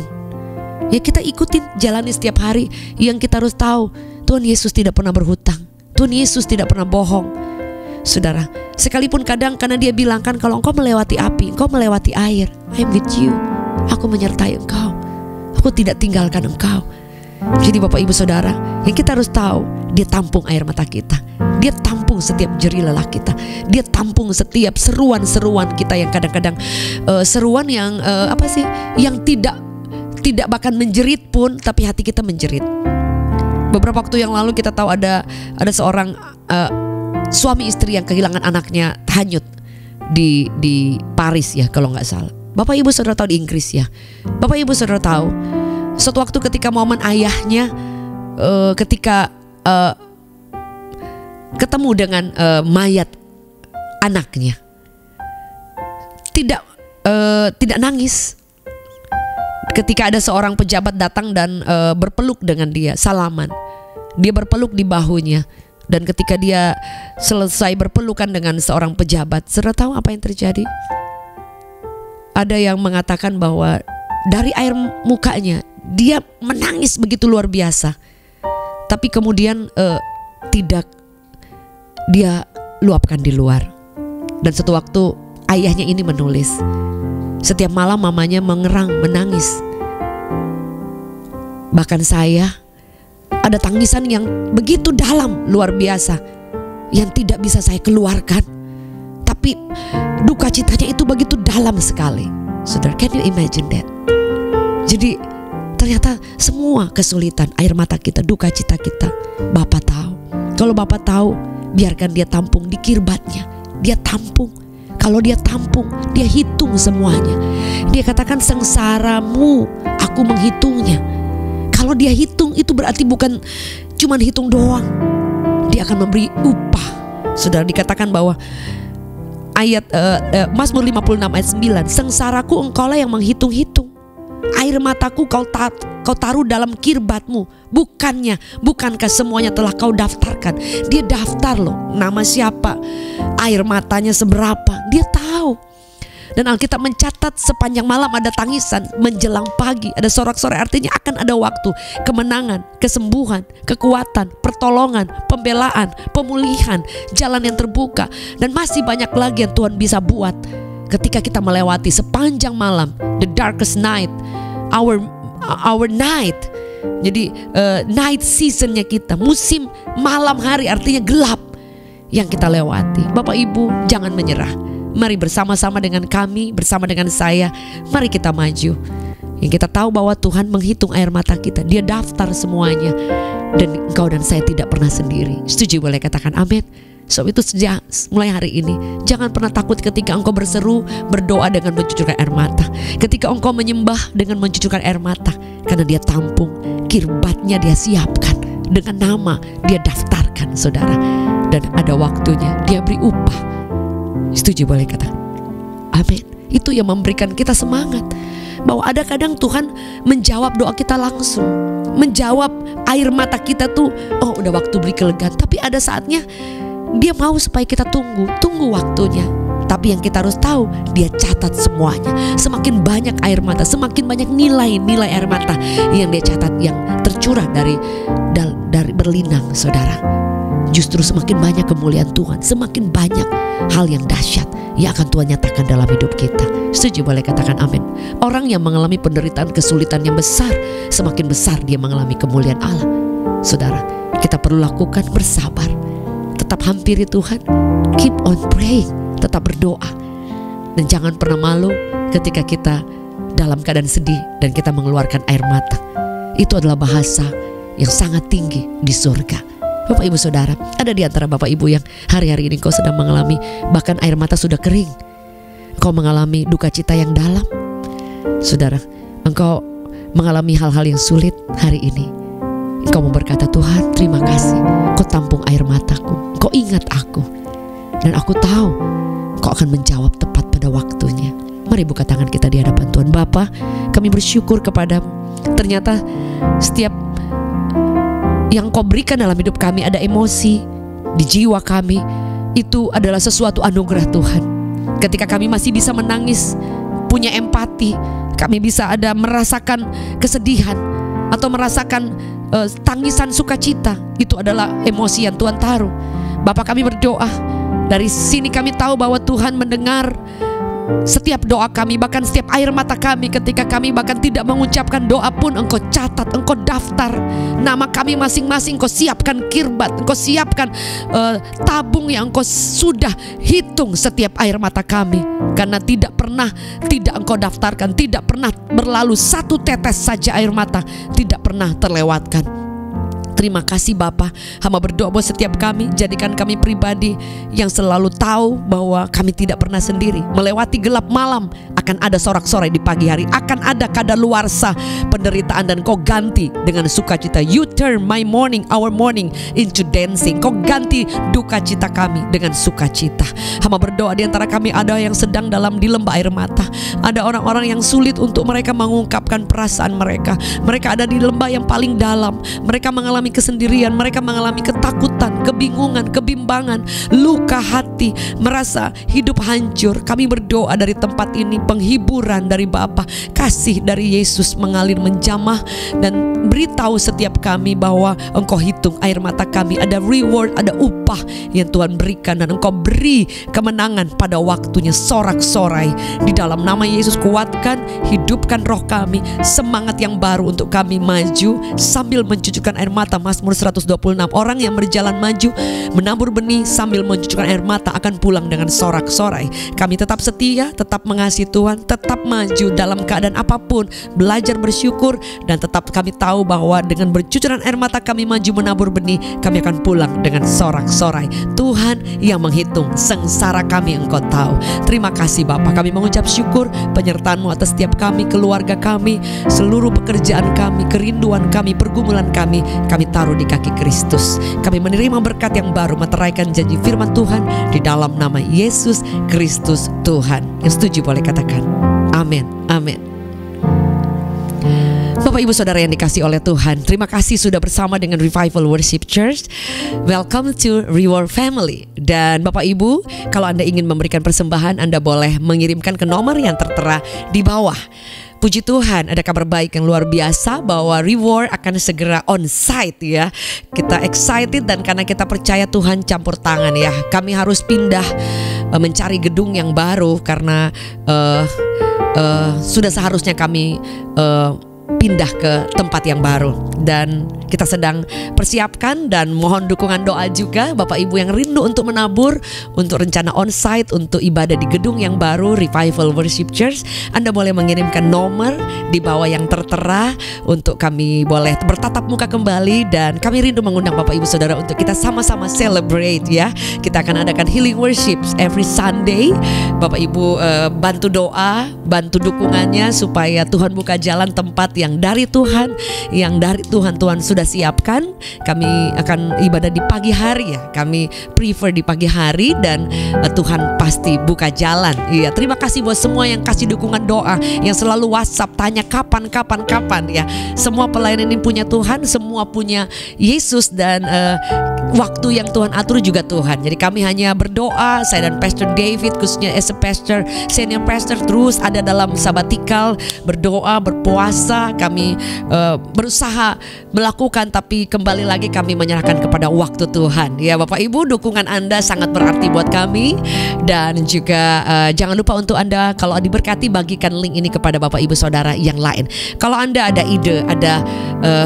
Ya kita ikutin, jalani setiap hari. Yang kita harus tahu, Tuhan Yesus tidak pernah berhutang, Tuhan Yesus tidak pernah bohong. Saudara, sekalipun kadang karena dia bilang kan, kalau engkau melewati api, engkau melewati air, I'm with you. Aku menyertai engkau, aku tidak tinggalkan engkau. Jadi Bapak Ibu Saudara, yang kita harus tahu, dia tampung air mata kita, dia tampung setiap jerih lelah kita, dia tampung setiap seruan-seruan kita yang kadang-kadang seruan yang yang tidak bahkan menjerit pun, tapi hati kita menjerit. Beberapa waktu yang lalu kita tahu ada seorang suami istri yang kehilangan anaknya hanyut di Paris ya kalau nggak salah. Bapak Ibu Saudara tahu, di Inggris ya. Bapak Ibu Saudara tahu, suatu waktu ketika momen ayahnya ketika ketemu dengan mayat anaknya, tidak nangis. Ketika ada seorang pejabat datang dan berpeluk dengan dia, salaman, dia berpeluk di bahunya. Dan ketika dia selesai berpelukan dengan seorang pejabat, saudara tahu apa yang terjadi? Ada yang mengatakan bahwa dari air mukanya dia menangis begitu luar biasa. Tapi kemudian tidak dia luapkan di luar. Dan suatu waktu ayahnya ini menulis, setiap malam mamanya mengerang, menangis. Bahkan saya ada tangisan yang begitu dalam, luar biasa, yang tidak bisa saya keluarkan. Tapi duka citanya itu begitu dalam sekali. Saudara, can you imagine that? Jadi ternyata semua kesulitan, air mata kita, duka cita kita, Bapa tahu. Kalau Bapa tahu, biarkan dia tampung di kirbatnya. Dia tampung. Kalau dia tampung, dia hitung semuanya. Dia katakan, sengsaramu aku menghitungnya. Kalau dia hitung, itu berarti bukan cuman hitung doang, dia akan memberi upah. Saudara, dikatakan bahwa ayat Mazmur 56 ayat 9, sengsaraku engkaulah yang menghitung-hitung, air mataku kau taruh dalam kirbatmu. Bukankah semuanya telah kau daftarkan? Dia daftar loh, nama siapa, air matanya seberapa, dia tahu. Dan Alkitab mencatat sepanjang malam ada tangisan, menjelang pagi ada sorak-sorai. Artinya akan ada waktu kemenangan, kesembuhan, kekuatan, pertolongan, pembelaan, pemulihan, jalan yang terbuka. Dan masih banyak lagi yang Tuhan bisa buat ketika kita melewati sepanjang malam, the darkest night, our night. Jadi night seasonnya kita, musim malam hari, artinya gelap yang kita lewati. Bapak Ibu, jangan menyerah. Mari bersama-sama dengan kami, bersama dengan saya, mari kita maju. Yang kita tahu bahwa Tuhan menghitung air mata kita, dia daftar semuanya. Dan engkau dan saya tidak pernah sendiri. Setuju, boleh katakan amin. So itu sejak mulai hari ini, jangan pernah takut ketika engkau berseru, berdoa dengan mencucurkan air mata. Ketika engkau menyembah dengan mencucurkan air mata, karena dia tampung, kirbatnya dia siapkan, dengan nama dia daftarkan, saudara. Dan ada waktunya dia beri upah. Setuju, boleh kata amin. Itu yang memberikan kita semangat. bahwa ada kadang Tuhan menjawab doa kita langsung, menjawab air mata kita tuh, oh udah waktu beri kelegaan. Tapi ada saatnya Dia mau supaya kita tunggu waktunya. Tapi yang kita harus tahu, Dia catat semuanya. Semakin banyak air mata, semakin banyak nilai air mata yang Dia catat, yang tercurah dari berlinang, saudara. Justru semakin banyak kemuliaan Tuhan, semakin banyak hal yang dahsyat yang akan Tuhan nyatakan dalam hidup kita. Setuju? Boleh katakan amin. Orang yang mengalami penderitaan, kesulitan yang besar, semakin besar dia mengalami kemuliaan Allah. Saudara, kita perlu lakukan bersabar, tetap hampiri Tuhan, keep on praying, tetap berdoa. Dan jangan pernah malu ketika kita dalam keadaan sedih dan kita mengeluarkan air mata. Itu adalah bahasa yang sangat tinggi di surga. Bapak Ibu Saudara, ada di antara Bapak Ibu yang hari-hari ini engkau sedang mengalami bahkan air mata sudah kering. Engkau mengalami duka cita yang dalam. Saudara, engkau mengalami hal-hal yang sulit hari ini. Engkau mau berkata, Tuhan terima kasih, Kau tampung air mataku, Kau ingat aku, dan aku tahu Kau akan menjawab tepat pada waktunya. Mari buka tangan kita di hadapan Tuhan. Bapa, kami bersyukur kepada-Mu. Ternyata setiap yang Kau berikan dalam hidup kami, ada emosi di jiwa kami, itu adalah sesuatu anugerah Tuhan. Ketika kami masih bisa menangis, punya empati, kami bisa ada merasakan kesedihan atau merasakan tangisan sukacita, itu adalah emosi yang Tuhan taruh. Bapak, kami berdoa, dari sini kami tahu bahwa Tuhan mendengar setiap doa kami, bahkan setiap air mata kami. Ketika kami bahkan tidak mengucapkan doa pun, Engkau catat, Engkau daftar nama kami masing-masing. Engkau siapkan kirbat, Engkau siapkan tabung yang Engkau sudah hitung setiap air mata kami. Karena tidak pernah tidak Engkau daftarkan, tidak pernah berlalu satu tetes saja air mata, tidak pernah terlewatkan. Terima kasih Bapa. Hamba berdoa buat setiap kami, jadikan kami pribadi yang selalu tahu bahwa kami tidak pernah sendiri. Melewati gelap malam, akan ada sorak-sorai di pagi hari, akan ada kadaluarsa penderitaan, dan Kau ganti dengan sukacita. You turn my mourning, our mourning into dancing. Kau ganti duka cita kami dengan sukacita. Hamba berdoa di antara kami ada yang sedang di lembah air mata. Ada orang-orang yang sulit untuk mereka mengungkapkan perasaan mereka. Mereka ada di lembah yang paling dalam. Mereka mengalami kesendirian, mereka mengalami ketakutan, kebingungan, kebimbangan, luka hati, merasa hidup hancur. Kami berdoa dari tempat ini, penghiburan dari Bapa, kasih dari Yesus mengalir menjamah, dan beritahu setiap kami bahwa Engkau hitung air mata kami. Ada reward, ada upah yang Tuhan berikan, dan Engkau beri kemenangan pada waktunya. Sorak-sorai di dalam nama Yesus. Kuatkan, hidupkan roh kami, semangat yang baru untuk kami maju sambil mencucurkan air mata. Mazmur 126, orang yang berjalan maju menabur benih sambil mencucurkan air mata akan pulang dengan sorak-sorai. Kami tetap setia, tetap mengasihi Tuhan, tetap maju dalam keadaan apapun, belajar bersyukur, dan tetap kami tahu bahwa dengan bercucuran air mata kami maju menabur benih, kami akan pulang dengan sorak-sorai. Tuhan yang menghitung sengsara kami, Engkau tahu. Terima kasih Bapa, kami mengucap syukur penyertaan-Mu atas setiap kami, keluarga kami, seluruh pekerjaan kami, kerinduan kami, pergumulan kami taruh di kaki Kristus. Kami menerima berkat yang baru, meteraikan janji firman Tuhan di dalam nama Yesus Kristus Tuhan. Yang setuju boleh katakan amin, amin. Bapak Ibu Saudara yang dikasih oleh Tuhan, terima kasih sudah bersama dengan Revival Worship Church. Welcome to Reward Family. Dan Bapak Ibu, kalau Anda ingin memberikan persembahan, Anda boleh mengirimkan ke nomor yang tertera di bawah. Puji Tuhan, ada kabar baik yang luar biasa bahwa Reward akan segera on site ya. Kita excited, dan karena kita percaya Tuhan campur tangan ya. Kami harus pindah mencari gedung yang baru karena sudah seharusnya kami pindah ke tempat yang baru, dan kita sedang persiapkan, dan mohon dukungan doa juga Bapak Ibu yang rindu untuk menabur untuk rencana onsite untuk ibadah di gedung yang baru Revival Worship Church. Anda boleh mengirimkan nomor di bawah yang tertera untuk kami boleh bertatap muka kembali, dan kami rindu mengundang Bapak Ibu Saudara untuk kita sama-sama celebrate ya. Kita akan adakan healing worship every Sunday. Bapak Ibu bantu doa, bantu dukungannya supaya Tuhan buka jalan tempat yang dari Tuhan, Tuhan sudah sudah siapkan. Kami akan ibadah di pagi hari ya. Kami prefer di pagi hari dan Tuhan pasti buka jalan. Iya, terima kasih buat semua yang kasih dukungan doa, yang selalu WhatsApp tanya kapan ya. Semua pelayanan ini punya Tuhan, semua punya Yesus, dan waktu yang Tuhan atur juga Tuhan. Jadi kami hanya berdoa, saya dan Pastor David khususnya as a pastor, senior pastor, terus ada dalam sabbatical, berdoa, berpuasa. Kami berusaha melakukan, tapi kembali lagi kami menyerahkan kepada waktu Tuhan. Ya Bapak Ibu, dukungan Anda sangat berarti buat kami. Dan juga jangan lupa untuk Anda, kalau diberkati, bagikan link ini kepada Bapak Ibu Saudara yang lain. Kalau Anda ada ide,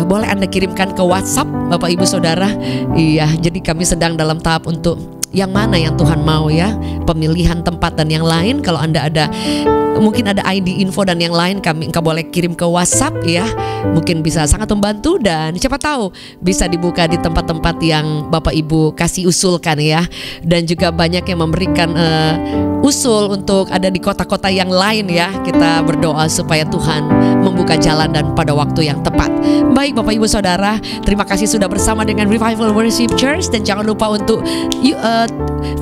boleh Anda kirimkan ke WhatsApp Bapak Ibu Saudara. Iya, jadi kami sedang dalam tahap untuk yang mana yang Tuhan mau ya, pemilihan tempat dan yang lain. Kalau Anda ada, mungkin ada ID info dan yang lain, engkau boleh kirim ke WhatsApp ya. Mungkin bisa sangat membantu, dan siapa tahu bisa dibuka di tempat-tempat yang Bapak Ibu kasih usulkan ya. Dan juga banyak yang memberikan usul untuk ada di kota-kota yang lain ya. Kita berdoa supaya Tuhan membuka jalan dan pada waktu yang tepat. Baik Bapak Ibu Saudara, terima kasih sudah bersama dengan Revival Worship Church. Dan jangan lupa untuk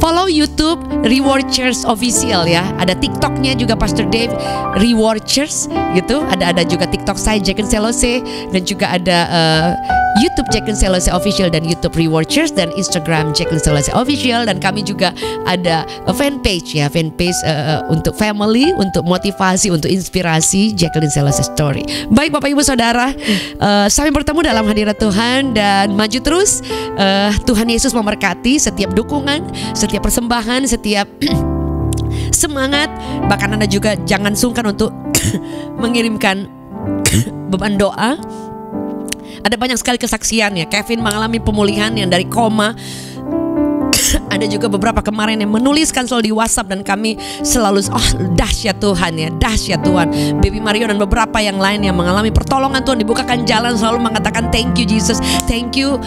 follow YouTube Reward Church Official ya. Ada TikToknya juga Pastor Dave Reward Church gitu. Ada juga TikTok saya Jacqueline Selose, dan juga ada YouTube Jacqueline Selose Official dan YouTube Reward Church, dan Instagram Jacqueline Selose Official. Dan kami juga ada fanpage ya, fanpage untuk family, untuk motivasi, untuk inspirasi, Jacqueline Selose Story. Baik Bapak Ibu Saudara, sampai bertemu dalam hadirat Tuhan, dan maju terus. Tuhan Yesus memberkati setiap dukungan, setiap persembahan, setiap semangat. Bahkan Anda juga jangan sungkan untuk mengirimkan beban doa. Ada banyak sekali kesaksian ya. Kevin mengalami pemulihan yang dari koma. Ada juga beberapa kemarin yang menuliskan selalu di WhatsApp, dan kami selalu dahsyat Tuhan ya, dahsyat Tuhan. Baby Mario dan beberapa yang lain yang mengalami pertolongan Tuhan, dibukakan jalan, selalu mengatakan thank you Jesus, thank you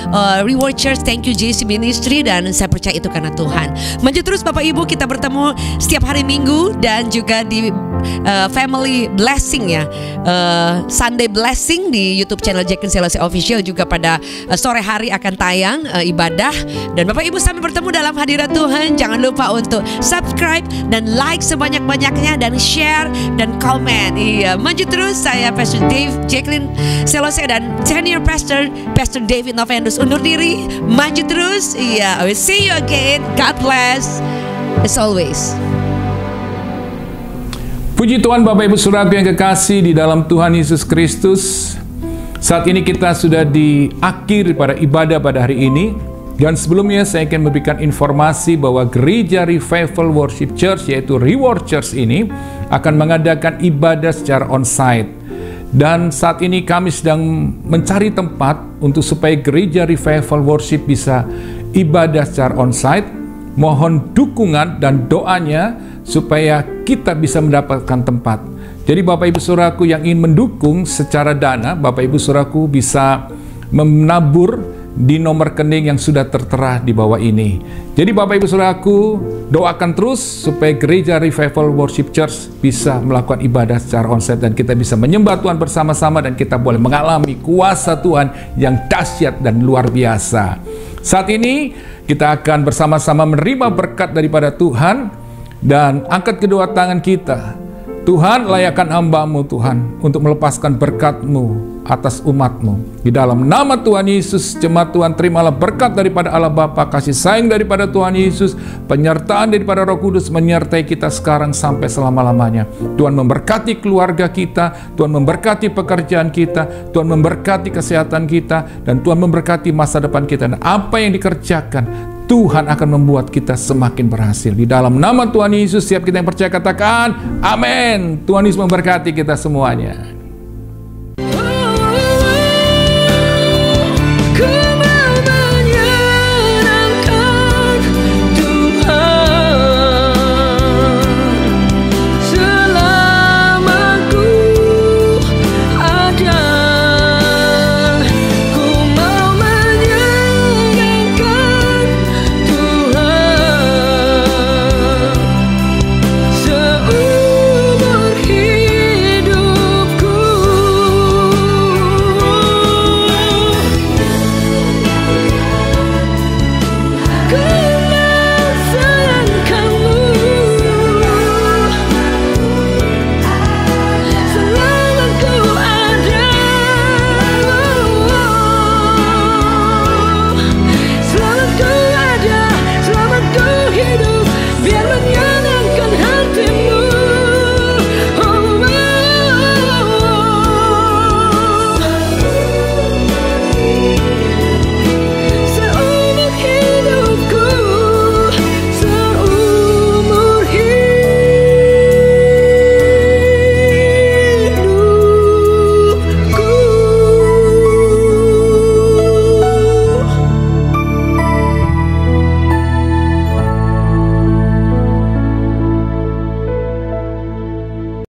Reward Church, thank you JC Ministry. Dan saya percaya itu karena Tuhan. Maju terus Bapak Ibu, kita bertemu setiap hari Minggu dan juga di Family Blessing ya, Sunday Blessing di YouTube channel Jacqueline Selose Official. Juga pada sore hari akan tayang ibadah. Dan Bapak Ibu, sampai bertemu dalam hadirat Tuhan. Jangan lupa untuk subscribe dan like sebanyak-banyaknya, dan share dan komen. Iya, maju terus. Saya Pastor Dave Jacqueline Selose dan Senior Pastor David Novendus undur diri. Maju terus. Iya, I will see you again. God bless as always. Puji Tuhan Bapak Ibu Saudaraku yang kekasih di dalam Tuhan Yesus Kristus. Saat ini kita sudah di akhir pada ibadah pada hari ini. Dan sebelumnya saya ingin memberikan informasi bahwa Gereja Revival Worship Church, yaitu Reward Church ini, akan mengadakan ibadah secara onsite. Dan saat ini kami sedang mencari tempat untuk supaya Gereja Revival Worship bisa ibadah secara onsite. Mohon dukungan dan doanya supaya kita bisa mendapatkan tempat. Jadi Bapak Ibu Saudaraku yang ingin mendukung secara dana, Bapak Ibu Saudaraku bisa menabur di nomor rekening yang sudah tertera di bawah ini. Jadi Bapak Ibu Saudaraku, doakan terus supaya Gereja Revival Worship Church bisa melakukan ibadah secara onsite, dan kita bisa menyembah Tuhan bersama-sama, dan kita boleh mengalami kuasa Tuhan yang dahsyat dan luar biasa. Saat ini kita akan bersama-sama menerima berkat daripada Tuhan, dan angkat kedua tangan kita. Tuhan, layakkan hamba-Mu Tuhan untuk melepaskan berkat-Mu atas umat-Mu. Di dalam nama Tuhan Yesus, jemaat Tuhan, terimalah berkat daripada Allah Bapa, kasih sayang daripada Tuhan Yesus, penyertaan daripada Roh Kudus menyertai kita sekarang sampai selama-lamanya. Tuhan memberkati keluarga kita, Tuhan memberkati pekerjaan kita, Tuhan memberkati kesehatan kita, dan Tuhan memberkati masa depan kita. Dan apa yang dikerjakan, Tuhan akan membuat kita semakin berhasil. Di dalam nama Tuhan Yesus, setiap kita yang percaya katakan amin. Tuhan Yesus memberkati kita semuanya.